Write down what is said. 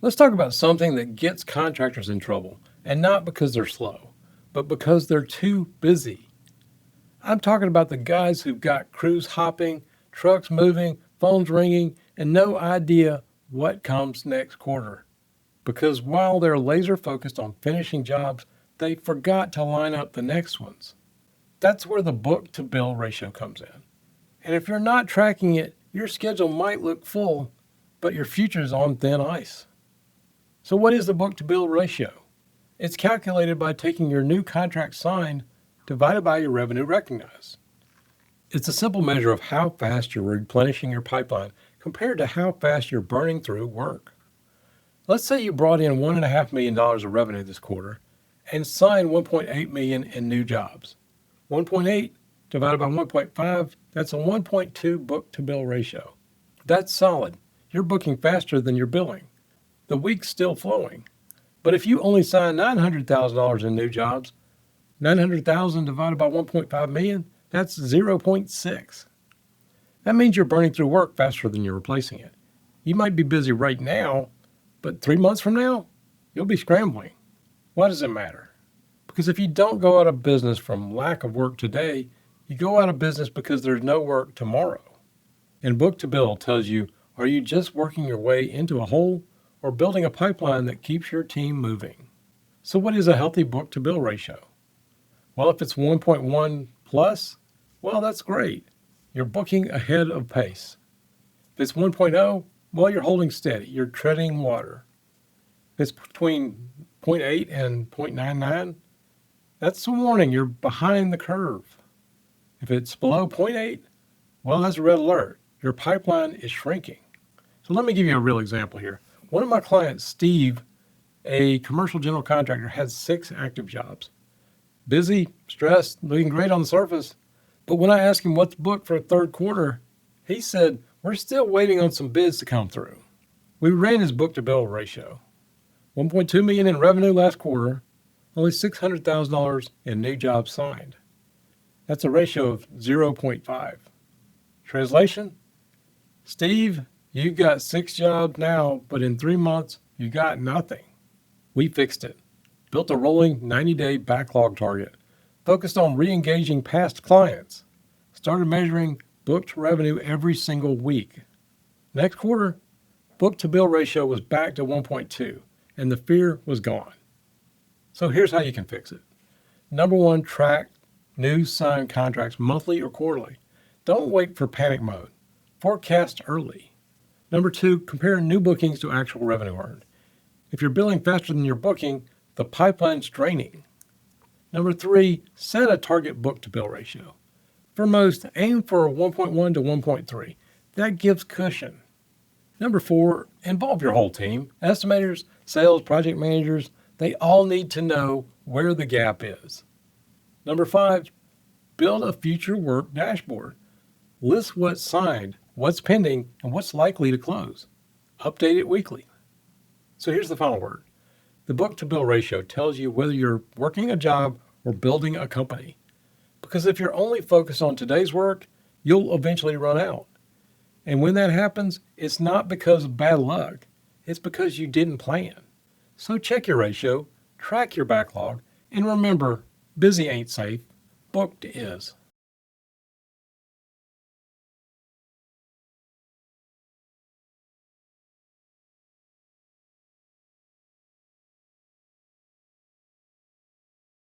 Let's talk about something that gets contractors in trouble, and not because they're slow, but because they're too busy. I'm talking about the guys who've got crews hopping, trucks moving, phones ringing, and no idea what comes next quarter. Because while they're laser focused on finishing jobs, they forgot to line up the next ones. That's where the book to bill ratio comes in. And if you're not tracking it, your schedule might look full, but your future is on thin ice. So what is the book to bill ratio? It's calculated by taking your new contract signed divided by your revenue recognized. It's a simple measure of how fast you're replenishing your pipeline compared to how fast you're burning through work. Let's say you brought in $1.5 million of revenue this quarter and signed $1.8 million in new jobs. 1.8 divided by 1.5, that's a 1.2 book to bill ratio. That's solid. You're booking faster than you're billing. The week's still flowing. But if you only sign $900,000 in new jobs, 900,000 divided by 1.5 million, that's 0.6. That means you're burning through work faster than you're replacing it. You might be busy right now, but 3 months from now, you'll be scrambling. Why does it matter? Because if you don't go out of business from lack of work today, you go out of business because there's no work tomorrow. And book to bill tells you, are you just working your way into a hole or building a pipeline that keeps your team moving? So what is a healthy book to bill ratio? Well, if it's 1.1 plus, well, that's great. You're booking ahead of pace. If it's 1.0, well, you're holding steady. You're treading water. If it's between 0.8 and 0.99, that's a warning. You're behind the curve. If it's below zero point 0.8, well, that's a red alert. Your pipeline is shrinking. So let me give you a real example here. One of my clients, Steve, a commercial general contractor, has 6 active jobs. Busy, stressed, looking great on the surface. But when I asked him what's booked for third quarter, he said, we're still waiting on some bids to come through. We ran his book to bill ratio. 1.2 million in revenue last quarter, only $600,000 in new jobs signed. That's a ratio of 0.5. Translation? Steve, you've got 6 jobs now, but in 3 months, you got nothing. We fixed it. Built a rolling 90-day backlog target, focused on re-engaging past clients, started measuring booked revenue every single week. Next quarter, book to bill ratio was back to 1.2, and the fear was gone. So here's how you can fix it. Number 1, track new signed contracts monthly or quarterly. Don't wait for panic mode. Forecast early. Number 2, compare new bookings to actual revenue earned. If you're billing faster than you're booking, the pipeline's draining. Number 3, set a target book to bill ratio. For most, aim for 1.1 to 1.3. That gives cushion. Number 4, involve your whole team. Estimators, sales, project managers, they all need to know where the gap is. Number 5, build a future work dashboard. List what's signed, what's pending, and what's likely to close. Update it weekly. So here's the final word. The book to bill ratio tells you whether you're working a job or building a company. Because if you're only focused on today's work, you'll eventually run out. And when that happens, it's not because of bad luck. It's because you didn't plan. So check your ratio, track your backlog, and remember, busy ain't safe, booked is.